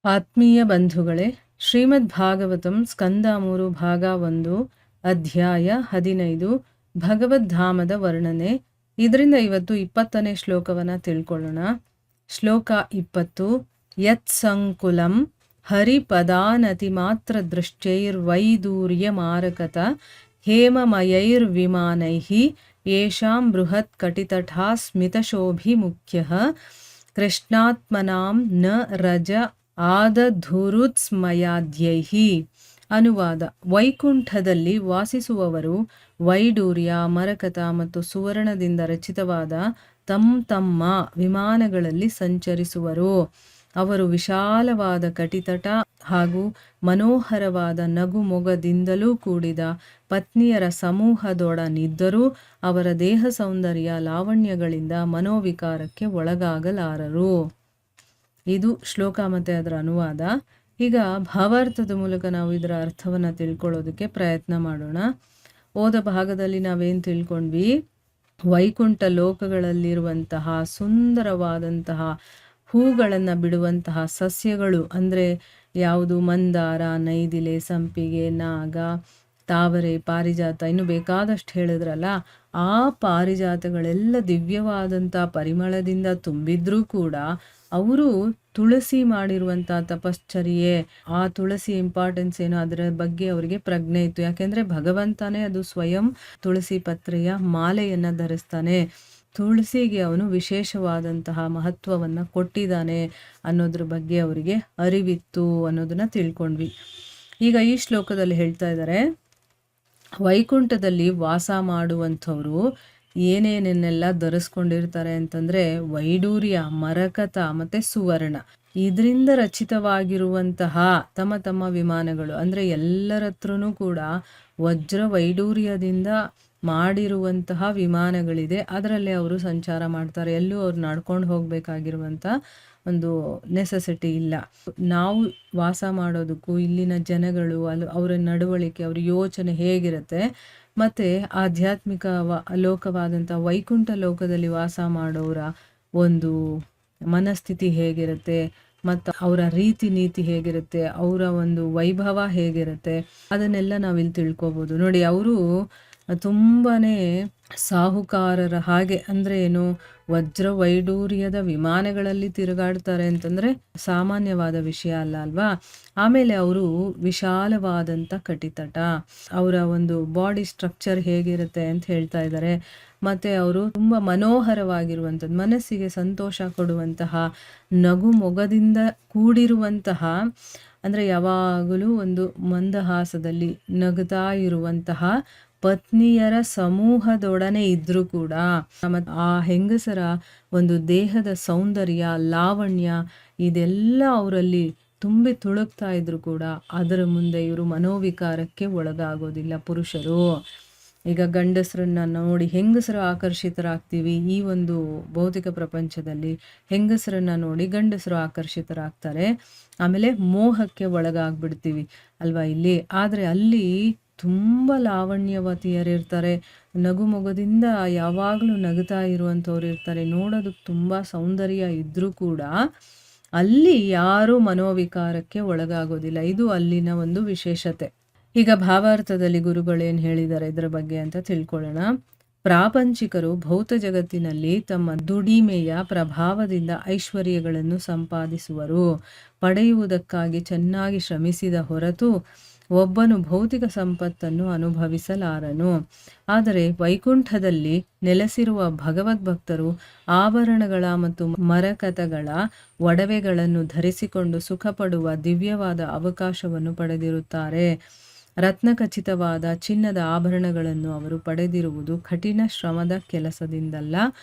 ಆತ್ಮೀಯ ಬಂಧುಗಳೇ, ಶ್ರೀಮದ್ ಭಾಗವತಂ ಸ್ಕಂದ 3 ಭಾಗ 1 ಅಧ್ಯಾಯ 15 ಭಗವದ್ಧಾಮದ ವರ್ಣನೆ. ಇದರಿಂದ ಇವತ್ತು 20ನೇ ಶ್ಲೋಕವನ್ನು ತಿಳ್ಕೊಳ್ಳೋಣ. ಶ್ಲೋಕ 20. ಯತ್ ಸಂಕುಲಂ ಹರಿಪದಾನತಿ ಮಾತ್ರ ದೃಶ್ಚೈರ್ವೈದೂರ್ಯ ಮಾರಕತ ಹೇಮಮಯೈರ್ವಿಮಾನೈಃ ಯೇಷಾಂ ಬೃಹತ್ ಕಟಿತಠಾ ಸ್ಮಿತಶೋಭಿ ಮುಖ್ಯಃ ಕೃಷ್ಣಾತ್ಮನಾಂ ನ ರಜ ಆದಧುರುತ್ಸ್ಮಯಾದ್ಯೈಹಿ. ಅನುವಾದ: ವೈಕುಂಠದಲ್ಲಿ ವಾಸಿಸುವವರು ವೈಡೂರ್ಯ, ಮರಕತ ಮತ್ತು ಸುವರ್ಣದಿಂದ ರಚಿತವಾದ ತಮ್ಮ ವಿಮಾನಗಳಲ್ಲಿ ಸಂಚರಿಸುವರು. ಅವರು ವಿಶಾಲವಾದ ಕಟಿತಟ ಹಾಗೂ ಮನೋಹರವಾದ ನಗು ಮೊಗದಿಂದಲೂ ಕೂಡಿದ ಪತ್ನಿಯರ ಸಮೂಹದೊಡನಿದ್ದರೂ ಅವರ ದೇಹ ಸೌಂದರ್ಯ ಲಾವಣ್ಯಗಳಿಂದ ಮನೋವಿಕಾರಕ್ಕೆ ಒಳಗಾಗಲಾರರು. ಇದು ಶ್ಲೋಕ ಮತ್ತು ಅದರ ಅನುವಾದ. ಈಗ ಭಾವಾರ್ಥದ ಮೂಲಕ ನಾವು ಇದರ ಅರ್ಥವನ್ನು ತಿಳ್ಕೊಳ್ಳೋದಕ್ಕೆ ಪ್ರಯತ್ನ ಮಾಡೋಣ. ಓದ ಭಾಗದಲ್ಲಿ ನಾವೇನು ತಿಳ್ಕೊಂಡ್ವಿ? ವೈಕುಂಠ ಲೋಕಗಳಲ್ಲಿರುವಂತಹ ಸುಂದರವಾದಂತಹ ಹೂಗಳನ್ನು ಬಿಡುವಂತಹ ಸಸ್ಯಗಳು ಅಂದರೆ ಯಾವುದು? ಮಂದಾರ, ನೈದಿಲೆ, ಸಂಪಿಗೆ, ನಾಗ, ತಾವರೆ, ಪಾರಿಜಾತ, ಇನ್ನು ಬೇಕಾದಷ್ಟು ಹೇಳಿದ್ರಲ್ಲ. ಆ ಪಾರಿಜಾತಗಳೆಲ್ಲ ದಿವ್ಯವಾದಂಥ ಪರಿಮಳದಿಂದ ತುಂಬಿದ್ರೂ ಕೂಡ ಅವರು ತುಳಸಿ ಮಾಡಿರುವಂಥ ತಪಶ್ಚರ್ಯೆ, ಆ ತುಳಸಿ ಇಂಪಾರ್ಟೆನ್ಸ್ ಏನೋ ಅದರ ಬಗ್ಗೆ ಅವರಿಗೆ ಪ್ರಜ್ಞೆ ಇತ್ತು. ಯಾಕೆಂದರೆ ಭಗವಂತನೇ ಅದು ಸ್ವಯಂ ತುಳಸಿ ಪತ್ರೆಯ ಮಾಲೆಯನ್ನು ಧರಿಸ್ತಾನೆ. ತುಳಸಿಗೆ ಅವನು ವಿಶೇಷವಾದಂತಹ ಮಹತ್ವವನ್ನು ಕೊಟ್ಟಿದ್ದಾನೆ ಅನ್ನೋದ್ರ ಬಗ್ಗೆ ಅವರಿಗೆ ಅರಿವಿತ್ತು ಅನ್ನೋದನ್ನು ತಿಳ್ಕೊಂಡ್ವಿ. ಈಗ ಈ ಶ್ಲೋಕದಲ್ಲಿ ಹೇಳ್ತಾ ಇದ್ದಾರೆ, ವೈಕುಂಠದಲ್ಲಿ ವಾಸ ಮಾಡುವಂಥವ್ರು ಏನೇನೆಲ್ಲ ಧರಿಸ್ಕೊಂಡಿರ್ತಾರೆ ಅಂತಂದರೆ ವೈಡೂರ್ಯ, ಮರಕತ ಮತ್ತು ಸುವರ್ಣ, ಇದರಿಂದ ರಚಿತವಾಗಿರುವಂತಹ ತಮ್ಮ ವಿಮಾನಗಳು. ಅಂದರೆ ಎಲ್ಲರ ಹತ್ರನೂ ಕೂಡ ವಜ್ರ ವೈಡೂರ್ಯದಿಂದ ಮಾಡಿರುವಂತಹ ವಿಮಾನಗಳಿದೆ. ಅದರಲ್ಲಿ ಅವರು ಸಂಚಾರ ಮಾಡ್ತಾರೆ. ಎಲ್ಲೂ ಅವ್ರು ನಡ್ಕೊಂಡು ಹೋಗಬೇಕಾಗಿರುವಂಥ ಒಂದು ನೆಸೆಸಿಟಿ ಇಲ್ಲ. ನಾವು ವಾಸ ಮಾಡೋದಕ್ಕೂ ಇಲ್ಲಿನ ಜನಗಳು ಅವರ ನಡವಳಿಕೆ, ಅವ್ರ ಯೋಚನೆ ಹೇಗಿರುತ್ತೆ, ಮತ್ತು ಆಧ್ಯಾತ್ಮಿಕ ಲೋಕವಾದಂಥ ವೈಕುಂಠ ಲೋಕದಲ್ಲಿ ವಾಸ ಮಾಡೋರ ಒಂದು ಮನಸ್ಥಿತಿ ಹೇಗಿರುತ್ತೆ, ಮತ್ತು ಅವರ ರೀತಿ ನೀತಿ ಹೇಗಿರುತ್ತೆ, ಅವರ ಒಂದು ವೈಭವ ಹೇಗಿರುತ್ತೆ, ಅದನ್ನೆಲ್ಲ ನಾವಿಲ್ಲಿ ತಿಳ್ಕೊಬೋದು. ನೋಡಿ, ಅವರು ತುಂಬಾ ಸಾಹುಕಾರರ ಹಾಗೆ, ಅಂದರೆ ಏನು, ವಜ್ರ ವೈಡೂರ್ಯದ ವಿಮಾನಗಳಲ್ಲಿ ತಿರುಗಾಡ್ತಾರೆ ಅಂತಂದರೆ ಸಾಮಾನ್ಯವಾದ ವಿಷಯ ಅಲ್ವಾ. ಆಮೇಲೆ ಅವರು ವಿಶಾಲವಾದಂಥ ಕಟಿತಟ, ಅವರ ಒಂದು ಬಾಡಿ ಸ್ಟ್ರಕ್ಚರ್ ಹೇಗಿರುತ್ತೆ ಅಂತ ಹೇಳ್ತಾ ಇದ್ದಾರೆ. ಮತ್ತು ಅವರು ತುಂಬ ಮನೋಹರವಾಗಿರುವಂಥದ್ದು, ಮನಸ್ಸಿಗೆ ಸಂತೋಷ ಕೊಡುವಂತಹ ನಗು ಮೊಗದಿಂದ ಕೂಡಿರುವಂತಹ, ಅಂದರೆ ಯಾವಾಗಲೂ ಒಂದು ಮಂದಹಾಸದಲ್ಲಿ ನಗುತ್ತಾ ಇರುವಂತಹ ಪತ್ನಿಯರ ಸಮೂಹದೊಡನೆ ಇದ್ರೂ ಕೂಡ ಆ ಹೆಂಗಸರ ಒಂದು ದೇಹದ ಸೌಂದರ್ಯ, ಲಾವಣ್ಯ ಇದೆಲ್ಲ ಅವರಲ್ಲಿ ತುಂಬಿ ತುಳುಕ್ತಾ ಇದ್ರು ಕೂಡ ಅದರ ಮುಂದೆ ಇವರು ಮನೋವಿಕಾರಕ್ಕೆ ಒಳಗಾಗೋದಿಲ್ಲ ಪುರುಷರು. ಈಗ ಗಂಡಸರನ್ನ ನೋಡಿ ಹೆಂಗಸರು ಆಕರ್ಷಿತರಾಗ್ತೀವಿ. ಈ ಒಂದು ಭೌತಿಕ ಪ್ರಪಂಚದಲ್ಲಿ ಹೆಂಗಸರನ್ನ ನೋಡಿ ಗಂಡಸರು ಆಕರ್ಷಿತರಾಗ್ತಾರೆ. ಆಮೇಲೆ ಮೋಹಕ್ಕೆ ಒಳಗಾಗ್ಬಿಡ್ತೀವಿ ಅಲ್ವಾ ಇಲ್ಲಿ. ಆದರೆ ಅಲ್ಲಿ ತುಂಬ ಲಾವಣ್ಯವತಿಯರಿರ್ತಾರೆ, ನಗು ಮೊಗದಿಂದ ಯಾವಾಗಲೂ ನಗುತ್ತಾ ಇರುವಂಥವ್ರು ಇರ್ತಾರೆ. ನೋಡೋದಕ್ಕೆ ತುಂಬ ಸೌಂದರ್ಯ ಇದ್ದರೂ ಕೂಡ ಅಲ್ಲಿ ಯಾರೂ ಮನೋವಿಕಾರಕ್ಕೆ ಒಳಗಾಗೋದಿಲ್ಲ. ಇದು ಅಲ್ಲಿನ ಒಂದು ವಿಶೇಷತೆ. ಈಗ ಭಾವಾರ್ಥದಲ್ಲಿ ಗುರುಗಳೇನು ಹೇಳಿದ್ದಾರೆ ಇದರ ಬಗ್ಗೆ ಅಂತ ತಿಳ್ಕೊಳ್ಳೋಣ. ಪ್ರಾಪಂಚಿಕರು ಭೌತ ಜಗತ್ತಿನಲ್ಲಿ ತಮ್ಮ ದುಡಿಮೆಯ ಪ್ರಭಾವದಿಂದ ಐಶ್ವರ್ಯಗಳನ್ನು ಸಂಪಾದಿಸುವರು. ಪಡೆಯುವುದಕ್ಕಾಗಿ ಚೆನ್ನಾಗಿ ಶ್ರಮಿಸಿದ ಹೊರತು ಒಬ್ಬನು ಭೌತಿಕ ಸಂಪತ್ತನ್ನು ಅನುಭವಿಸಲಾರನು. ಆದರೆ ವೈಕುಂಠದಲ್ಲಿ ನೆಲೆಸಿರುವ ಭಗವದ್ಭಕ್ತರು ಆಭರಣಗಳ ಮತ್ತು ಮರಕತಗಳ ಒಡವೆಗಳನ್ನು ಧರಿಸಿಕೊಂಡು ಸುಖಪಡುವ ದಿವ್ಯವಾದ ಅವಕಾಶವನ್ನು ಪಡೆದಿರುತ್ತಾರೆ. ರತ್ನಖಚಿತವಾದ ಚಿನ್ನದ ಆಭರಣಗಳನ್ನು ಅವರು ಪಡೆದಿರುವುದು ಕಠಿಣ ಶ್ರಮದ ಕೆಲಸದಿಂದಲ್ಲ,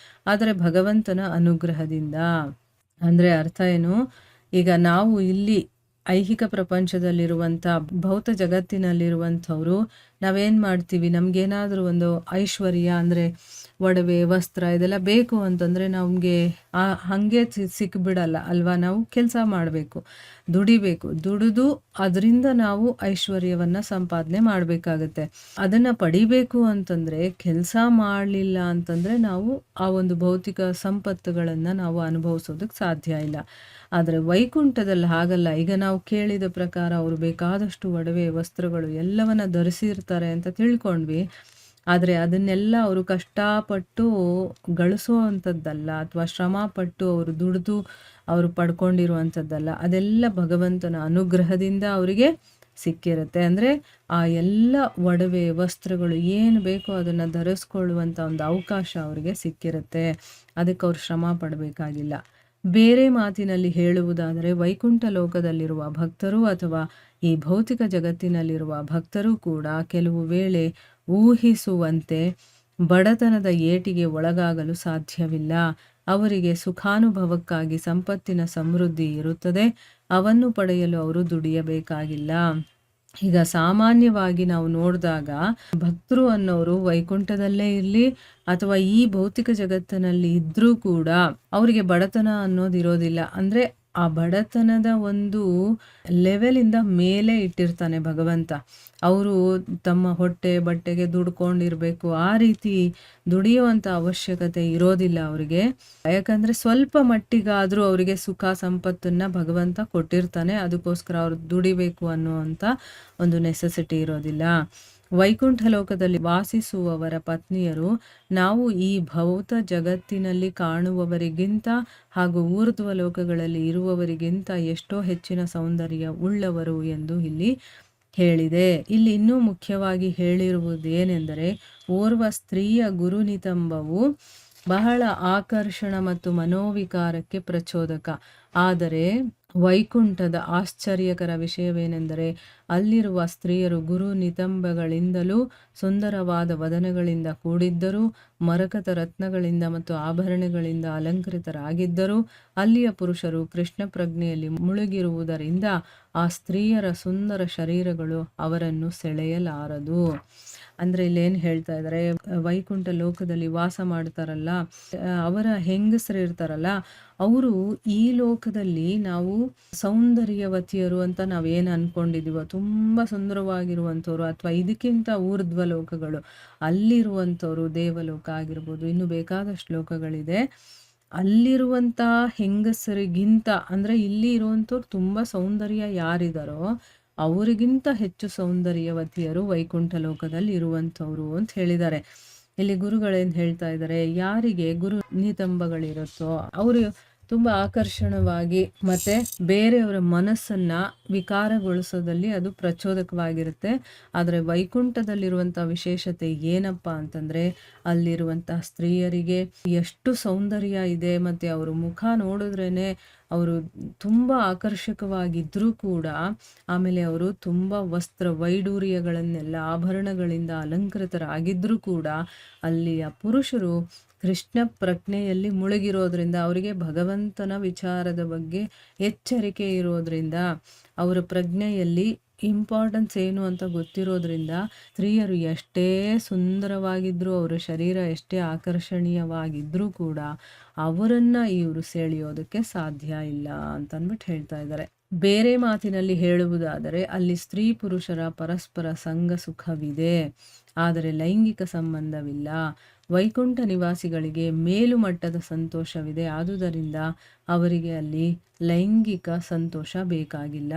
ಆದರೆ ಭಗವಂತನ ಅನುಗ್ರಹದಿಂದ. ಅಂದರೆ ಅರ್ಥ ಏನು? ಈಗ ನಾವು ಇಲ್ಲಿ ಐಹಿಕ ಪ್ರಪಂಚದಲ್ಲಿರುವಂಥ ಭೌತ ಜಗತ್ತಿನಲ್ಲಿರುವಂಥವರು ನಾವೇನು ಮಾಡ್ತೀವಿ, ನಮಗೇನಾದರೂ ಒಂದು ಐಶ್ವರ್ಯ ಅಂದರೆ ಒಡವೆ ವಸ್ತ್ರ ಇದೆಲ್ಲ ಬೇಕು ಅಂತಂದರೆ ನಮಗೆ ಹಾಗೆ ಸಿಕ್ಬಿಡಲ್ಲ ಅಲ್ವಾ. ನಾವು ಕೆಲಸ ಮಾಡಬೇಕು, ದುಡಿಬೇಕು, ದುಡಿದು ಅದರಿಂದ ನಾವು ಐಶ್ವರ್ಯವನ್ನು ಸಂಪಾದನೆ ಮಾಡಬೇಕಾಗತ್ತೆ. ಅದನ್ನು ಪಡಿಬೇಕು ಅಂತಂದರೆ ಕೆಲಸ ಮಾಡಲಿಲ್ಲ ಅಂತಂದರೆ ನಾವು ಆ ಒಂದು ಭೌತಿಕ ಸಂಪತ್ತುಗಳನ್ನು ನಾವು ಅನುಭವಿಸೋದಕ್ಕೆ ಸಾಧ್ಯ ಇಲ್ಲ. ಆದರೆ ವೈಕುಂಠದಲ್ಲಿ ಹಾಗಲ್ಲ. ಈಗ ನಾವು ಕೇಳಿದ ಪ್ರಕಾರ ಅವರು ಬೇಕಾದಷ್ಟು ಒಡವೆ ವಸ್ತ್ರಗಳು ಎಲ್ಲವನ್ನ ಧರಿಸಿರ್ತಾರೆ ಅಂತ ತಿಳ್ಕೊಂಡ್ವಿ. ಆದರೆ ಅದನ್ನೆಲ್ಲ ಅವರು ಕಷ್ಟಪಟ್ಟು ಗಳಿಸುವಂಥದ್ದಲ್ಲ, ಅಥವಾ ಶ್ರಮಪಟ್ಟು ಅವರು ದುಡಿದು ಅವರು ಪಡ್ಕೊಂಡಿರುವಂಥದ್ದಲ್ಲ. ಅದೆಲ್ಲ ಭಗವಂತನ ಅನುಗ್ರಹದಿಂದ ಅವರಿಗೆ ಸಿಕ್ಕಿರುತ್ತೆ. ಅಂದರೆ ಆ ಎಲ್ಲ ಒಡವೆ ವಸ್ತ್ರಗಳು ಏನು ಬೇಕೋ ಅದನ್ನು ಧರಿಸ್ಕೊಳ್ಳುವಂಥ ಒಂದು ಅವಕಾಶ ಅವರಿಗೆ ಸಿಕ್ಕಿರುತ್ತೆ. ಅದಕ್ಕೆ ಅವ್ರು ಶ್ರಮ ಪಡಬೇಕಾಗಿಲ್ಲ. ಬೇರೆ ಮಾತಿನಲ್ಲಿ ಹೇಳುವುದಾದರೆ ವೈಕುಂಠ ಲೋಕದಲ್ಲಿರುವ ಭಕ್ತರು ಅಥವಾ ಈ ಭೌತಿಕ ಜಗತ್ತಿನಲ್ಲಿರುವ ಭಕ್ತರು ಕೂಡ ಕೆಲವು ವೇಳೆ ಊಹಿಸುವಂತೆ ಬಡತನದ ಏಟಿಗೆ ಒಳಗಾಗಲು ಸಾಧ್ಯವಿಲ್ಲ. ಅವರಿಗೆ ಸುಖಾನುಭವಕ್ಕಾಗಿ ಸಂಪತ್ತಿನ ಸಮೃದ್ಧಿ ಇರುತ್ತದೆ. ಅವನ್ನು ಪಡೆಯಲು ಅವರು ದುಡಿಯಬೇಕಾಗಿಲ್ಲ. ಈಗ ಸಾಮಾನ್ಯವಾಗಿ ನಾವು ನೋಡಿದಾಗ ಭಕ್ತರು ಅನ್ನೋರು ವೈಕುಂಠದಲ್ಲೇ ಇರಲಿ ಅಥವಾ ಈ ಭೌತಿಕ ಜಗತ್ತಿನಲ್ಲಿ ಇದ್ರೂ ಕೂಡ ಅವರಿಗೆ ಬಡತನ ಅನ್ನೋದು ಇರೋದಿಲ್ಲ. ಅಂದರೆ ಆ ಬಡತನದ ಒಂದು ಲೆವೆಲಿಂದ ಮೇಲೆ ಇಟ್ಟಿರ್ತಾನೆ ಭಗವಂತ. ಅವರು ತಮ್ಮ ಹೊಟ್ಟೆ ಬಟ್ಟೆಗೆ ದುಡ್ಕೊಂಡಿರ್ಬೇಕು, ಆ ರೀತಿ ದುಡಿಯುವಂಥ ಅವಶ್ಯಕತೆ ಇರೋದಿಲ್ಲ ಅವರಿಗೆ. ಯಾಕಂದರೆ ಸ್ವಲ್ಪ ಮಟ್ಟಿಗಾದರೂ ಅವರಿಗೆ ಸುಖ ಸಂಪತ್ತನ್ನು ಭಗವಂತ ಕೊಟ್ಟಿರ್ತಾನೆ. ಅದಕ್ಕೋಸ್ಕರ ಅವ್ರು ದುಡಿಬೇಕು ಅನ್ನುವಂಥ ಒಂದು ನೆಸೆಸಿಟಿ ಇರೋದಿಲ್ಲ. ವೈಕುಂಠ ಲೋಕದಲ್ಲಿ ವಾಸಿಸುವವರ ಪತ್ನಿಯರು ನಾವು ಈ ಭೌತ ಜಗತ್ತಿನಲ್ಲಿ ಕಾಣುವವರಿಗಿಂತ ಹಾಗೂ ಊರ್ಧ್ವ ಲೋಕಗಳಲ್ಲಿ ಇರುವವರಿಗಿಂತ ಎಷ್ಟೋ ಹೆಚ್ಚಿನ ಸೌಂದರ್ಯ ಉಳ್ಳವರು ಎಂದು ಇಲ್ಲಿ ಹೇಳಿದೆ. ಇಲ್ಲಿ ಇನ್ನೂ ಮುಖ್ಯವಾಗಿ ಹೇಳಿರುವುದು ಏನೆಂದರೆ, ಓರ್ವ ಸ್ತ್ರೀಯ ಗುರುನಿತಂಬವು ಬಹಳ ಆಕರ್ಷಣ ಮತ್ತು ಮನೋವಿಕಾರಕ್ಕೆ ಪ್ರಚೋದಕ. ಆದರೆ ವೈಕುಂಠದ ಆಶ್ಚರ್ಯಕರ ವಿಷಯವೇನೆಂದರೆ ಅಲ್ಲಿರುವ ಸ್ತ್ರೀಯರು ಗುರು ನಿತಂಬಗಳಿಂದಲೂ ಸುಂದರವಾದ ವದನಗಳಿಂದ ಕೂಡಿದ್ದರೂ, ಮರಕತ ರತ್ನಗಳಿಂದ ಮತ್ತು ಆಭರಣಗಳಿಂದ ಅಲಂಕೃತರಾಗಿದ್ದರೂ ಅಲ್ಲಿಯ ಪುರುಷರು ಕೃಷ್ಣ ಪ್ರಜ್ಞೆಯಲ್ಲಿ ಮುಳುಗಿರುವುದರಿಂದ ಆ ಸ್ತ್ರೀಯರ ಸುಂದರ ಶರೀರಗಳು ಅವರನ್ನು ಸೆಳೆಯಲಾರದು. ಅಂದರೆ ಇಲ್ಲೇನು ಹೇಳ್ತಾ ಇದ್ದಾರೆ, ವೈಕುಂಠ ಲೋಕದಲ್ಲಿ ವಾಸ ಮಾಡ್ತಾರಲ್ಲ ಅವರ ಹೆಂಗಸರು ಇರ್ತಾರಲ್ಲ, ಅವರು ಈ ಲೋಕದಲ್ಲಿ ನಾವು ಸೌಂದರ್ಯವತಿಯರು ಅಂತ ನಾವೇನು ಅನ್ಕೊಂಡಿದೀವೋ, ತುಂಬ ಸುಂದರವಾಗಿರುವಂಥವ್ರು ಅಥವಾ ಇದಕ್ಕಿಂತ ಊರ್ಧ್ವ ಲೋಕಗಳು ಅಲ್ಲಿರುವಂಥವ್ರು, ದೇವಲೋಕ ಆಗಿರ್ಬೋದು, ಇನ್ನು ಬೇಕಾದಷ್ಟು ಲೋಕಗಳಿದೆ, ಅಲ್ಲಿರುವಂಥ ಹೆಂಗಸರಿಗಿಂತ ಅಂದರೆ ಇಲ್ಲಿ ಇರುವಂಥವ್ರು ತುಂಬ ಸೌಂದರ್ಯ ಯಾರಿದಾರೋ ಅವರಿಗಿಂತ ಹೆಚ್ಚು ಸೌಂದರ್ಯವತಿಯರು ವೈಕುಂಠ ಲೋಕದಲ್ಲಿ ಇರುವಂಥವ್ರು ಅಂತ ಹೇಳಿದ್ದಾರೆ. ಇಲ್ಲಿ ಗುರುಗಳೇನು ಹೇಳ್ತಾ ಇದ್ದಾರೆ, ಯಾರಿಗೆ ಗುರು ನಿತಂಬಗಳಿರುತ್ತೋ ಅವರು ತುಂಬ ಆಕರ್ಷಣವಾಗಿ ಮತ್ತು ಬೇರೆಯವರ ಮನಸ್ಸನ್ನು ವಿಕಾರಗೊಳಿಸೋದಲ್ಲಿ ಅದು ಪ್ರಚೋದಕವಾಗಿರುತ್ತೆ. ಆದರೆ ವೈಕುಂಠದಲ್ಲಿರುವಂಥ ವಿಶೇಷತೆ ಏನಪ್ಪ ಅಂತಂದರೆ, ಅಲ್ಲಿರುವಂಥ ಸ್ತ್ರೀಯರಿಗೆ ಎಷ್ಟು ಸೌಂದರ್ಯ ಇದೆ ಮತ್ತು ಅವರು ಮುಖ ನೋಡಿದ್ರೇ ಅವರು ತುಂಬ ಆಕರ್ಷಕವಾಗಿದ್ದರೂ ಕೂಡ, ಆಮೇಲೆ ಅವರು ತುಂಬ ವಸ್ತ್ರ ವೈಡೂರ್ಯಗಳನ್ನೆಲ್ಲ ಆಭರಣಗಳಿಂದ ಅಲಂಕೃತರಾಗಿದ್ದರೂ ಕೂಡ ಅಲ್ಲಿಯ ಪುರುಷರು ಕೃಷ್ಣ ಪ್ರಜ್ಞೆಯಲ್ಲಿ ಮುಳುಗಿರೋದ್ರಿಂದ, ಅವರಿಗೆ ಭಗವಂತನ ವಿಚಾರದ ಬಗ್ಗೆ ಎಚ್ಚರಿಕೆ ಇರೋದ್ರಿಂದ, ಅವರ ಪ್ರಜ್ಞೆಯಲ್ಲಿ ಇಂಪಾರ್ಟೆನ್ಸ್ ಏನು ಅಂತ ಗೊತ್ತಿರೋದ್ರಿಂದ ಸ್ತ್ರೀಯರು ಎಷ್ಟೇ ಸುಂದರವಾಗಿದ್ದರೂ, ಅವರ ಶರೀರ ಎಷ್ಟೇ ಆಕರ್ಷಣೀಯವಾಗಿದ್ದರೂ ಕೂಡ ಅವರನ್ನು ಇವರು ಸೆಳೆಯೋದಕ್ಕೆ ಸಾಧ್ಯ ಇಲ್ಲ ಅಂತಂದ್ಬಿಟ್ಟು ಹೇಳ್ತಾ ಇದ್ದಾರೆ. ಬೇರೆ ಮಾತಿನಲ್ಲಿ ಹೇಳುವುದಾದರೆ ಅಲ್ಲಿ ಸ್ತ್ರೀ ಪುರುಷರ ಪರಸ್ಪರ ಸಂಗ ಸುಖವಿದೆ, ಆದರೆ ಲೈಂಗಿಕ ಸಂಬಂಧವಿಲ್ಲ. ವೈಕುಂಠ ನಿವಾಸಿಗಳಿಗೆ ಮೇಲುಮಟ್ಟದ ಸಂತೋಷವಿದೆ, ಆದುದರಿಂದ ಅವರಿಗೆ ಅಲ್ಲಿ ಲೈಂಗಿಕ ಸಂತೋಷ ಬೇಕಾಗಿಲ್ಲ.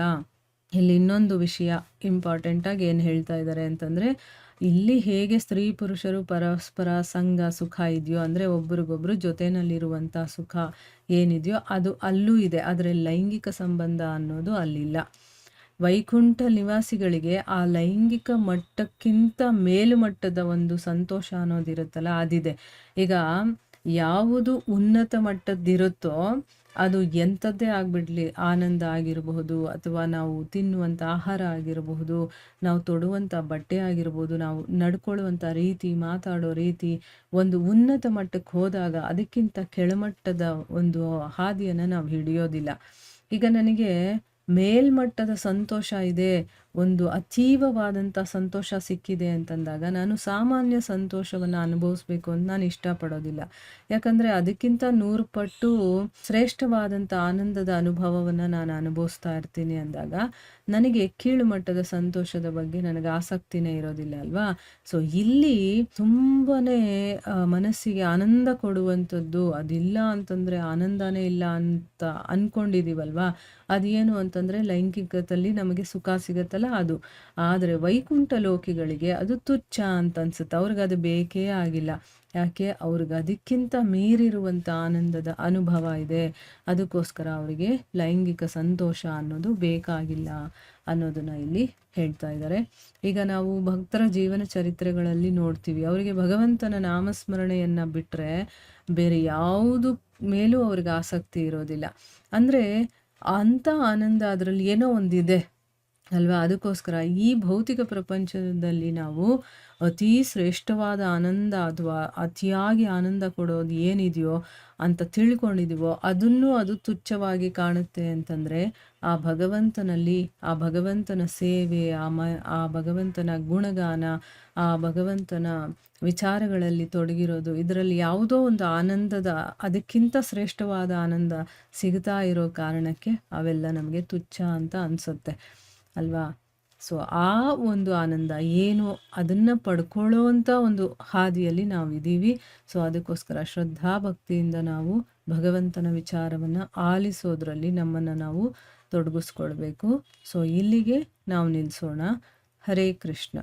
ಇಲ್ಲಿ ಇನ್ನೊಂದು ವಿಷಯ ಇಂಪಾರ್ಟೆಂಟಾಗಿ ಏನು ಹೇಳ್ತಾ ಇದ್ದಾರೆ ಅಂತಂದರೆ, ಇಲ್ಲಿ ಹೇಗೆ ಸ್ತ್ರೀ ಪುರುಷರು ಪರಸ್ಪರ ಸಂಘ ಸುಖ ಇದೆಯೋ, ಅಂದರೆ ಒಬ್ರಿಗೊಬ್ರು ಜೊತೆಯಲ್ಲಿರುವಂಥ ಸುಖ ಏನಿದೆಯೋ ಅದು ಅಲ್ಲೂ ಇದೆ, ಆದರೆ ಲೈಂಗಿಕ ಸಂಬಂಧ ಅನ್ನೋದು ಅಲ್ಲಿಲ್ಲ. ವೈಕುಂಠ ನಿವಾಸಿಗಳಿಗೆ ಆ ಲೈಂಗಿಕ ಮಟ್ಟಕ್ಕಿಂತ ಮೇಲುಮಟ್ಟದ ಒಂದು ಸಂತೋಷ ಅನ್ನೋದಿರುತ್ತಲ್ಲ ಅದಿದೆ. ಈಗ ಯಾವುದು ಉನ್ನತ ಮಟ್ಟದ್ದಿರುತ್ತೋ ಅದು ಎಂಥದ್ದೇ ಆಗಿಬಿಡ್ಲಿ, ಆನಂದ ಆಗಿರಬಹುದು, ಅಥವಾ ನಾವು ತಿನ್ನುವಂಥ ಆಹಾರ ಆಗಿರಬಹುದು, ನಾವು ತೊಡುವಂಥ ಬಟ್ಟೆ ಆಗಿರ್ಬೋದು, ನಾವು ನಡ್ಕೊಳ್ಳುವಂಥ ರೀತಿ, ಮಾತಾಡೋ ರೀತಿ, ಒಂದು ಉನ್ನತ ಮಟ್ಟಕ್ಕೆ ಹೋದಾಗ ಅದಕ್ಕಿಂತ ಕೆಳಮಟ್ಟದ ಒಂದು ಹಾದಿಯನ್ನು ನಾವು ಹಿಡಿಯೋದಿಲ್ಲ. ಈಗ ನನಗೆ ಮೇಲ್ಮಟ್ಟದ ಸಂತೋಷ ಇದೆ, ಒಂದು ಅತೀವವಾದಂಥ ಸಂತೋಷ ಸಿಕ್ಕಿದೆ ಅಂತಂದಾಗ ನಾನು ಸಾಮಾನ್ಯ ಸಂತೋಷವನ್ನು ಅನುಭವಿಸ್ಬೇಕು ಅಂತ ನಾನು ಇಷ್ಟಪಡೋದಿಲ್ಲ. ಯಾಕಂದರೆ ಅದಕ್ಕಿಂತ 100 ಪಟ್ಟು ಶ್ರೇಷ್ಠವಾದಂಥ ಆನಂದದ ಅನುಭವವನ್ನು ನಾನು ಅನುಭವಿಸ್ತಾ ಇರ್ತೀನಿ ಅಂದಾಗ ನನಗೆ ಕೀಳು ಮಟ್ಟದ ಸಂತೋಷದ ಬಗ್ಗೆ ನನಗೆ ಆಸಕ್ತಿನೇ ಇರೋದಿಲ್ಲ ಅಲ್ವಾ. ಸೊ ಇಲ್ಲಿ ತುಂಬಾ ಮನಸ್ಸಿಗೆ ಆನಂದ ಕೊಡುವಂಥದ್ದು ಅದಿಲ್ಲ ಅಂತಂದರೆ ಆನಂದನೇ ಇಲ್ಲ ಅಂತ ಅಂದ್ಕೊಂಡಿದ್ದೀವಲ್ವಾ, ಅದೇನು ಅಂತಂದರೆ ಲೈಂಗಿಕದಲ್ಲಿ ನಮಗೆ ಸುಖ ಸಿಗತ್ತಲ್ಲ ಅದು. ಆದರೆ ವೈಕುಂಠ ಲೋಕಿಗಳಿಗೆ ಅದು ತುಚ್ಛ ಅಂತ ಅನ್ಸುತ್ತೆ. ಅವ್ರಿಗೆ ಅದು ಬೇಕೇ ಆಗಿಲ್ಲ. ಯಾಕೆ? ಅವ್ರಿಗೆ ಅದಕ್ಕಿಂತ ಮೀರಿರುವಂಥ ಆನಂದದ ಅನುಭವ ಇದೆ. ಅದಕ್ಕೋಸ್ಕರ ಅವರಿಗೆ ಲೈಂಗಿಕ ಸಂತೋಷ ಅನ್ನೋದು ಬೇಕಾಗಿಲ್ಲ ಅನ್ನೋದನ್ನ ಇಲ್ಲಿ ಹೇಳ್ತಾ ಇದ್ದಾರೆ. ಈಗ ನಾವು ಭಕ್ತರ ಜೀವನ ಚರಿತ್ರೆಗಳಲ್ಲಿ ನೋಡ್ತೀವಿ, ಅವರಿಗೆ ಭಗವಂತನ ನಾಮಸ್ಮರಣೆಯನ್ನು ಬಿಟ್ಟರೆ ಬೇರೆ ಯಾವುದು ಮೇಲೂ ಅವ್ರಿಗೆ ಆಸಕ್ತಿ ಇರೋದಿಲ್ಲ. ಅಂದರೆ ಅಂಥ ಆನಂದ ಅದರಲ್ಲಿ ಏನೋ ಒಂದಿದೆ ಅಲ್ವಾ. ಅದಕ್ಕೋಸ್ಕರ ಈ ಭೌತಿಕ ಪ್ರಪಂಚದಲ್ಲಿ ನಾವು ಅತಿ ಶ್ರೇಷ್ಠವಾದ ಆನಂದ ಅಥವಾ ಅತಿಯಾಗಿ ಆನಂದ ಕೊಡೋದು ಏನಿದೆಯೋ ಅಂತ ತಿಳ್ಕೊಂಡಿದೀವೋ ಅದನ್ನು ಅದು ತುಚ್ಛವಾಗಿ ಕಾಣುತ್ತೆ ಅಂತಂದರೆ ಆ ಭಗವಂತನಲ್ಲಿ, ಆ ಭಗವಂತನ ಸೇವೆ, ಆ ಭಗವಂತನ ಗುಣಗಾನ, ಆ ಭಗವಂತನ ವಿಚಾರಗಳಲ್ಲಿ ತೊಡಗಿರೋದು, ಇದರಲ್ಲಿ ಯಾವುದೋ ಒಂದು ಆನಂದದ ಅದಕ್ಕಿಂತ ಶ್ರೇಷ್ಠವಾದ ಆನಂದ ಸಿಗ್ತಾ ಇರೋ ಕಾರಣಕ್ಕೆ ಅವೆಲ್ಲ ನಮಗೆ ತುಚ್ಛ ಅಂತ ಅನಿಸುತ್ತೆ ಅಲ್ವಾ. ಸೊ ಆ ಒಂದು ಆನಂದ ಏನು ಅದನ್ನು ಪಡ್ಕೊಳ್ಳೋ ಅಂಥ ಒಂದು ಹಾದಿಯಲ್ಲಿ ನಾವಿದ್ದೀವಿ. ಸೊ ಅದಕ್ಕೋಸ್ಕರ ಶ್ರದ್ಧಾ ಭಕ್ತಿಯಿಂದ ನಾವು ಭಗವಂತನ ವಿಚಾರವನ್ನು ಆಲಿಸೋದ್ರಲ್ಲಿ ನಮ್ಮನ್ನು ನಾವು ತೊಡಗಿಸ್ಕೊಳ್ಬೇಕು. ಸೊ ಇಲ್ಲಿಗೆ ನಾವು ನಿಲ್ಲಿಸೋಣ. ಹರೇ ಕೃಷ್ಣ.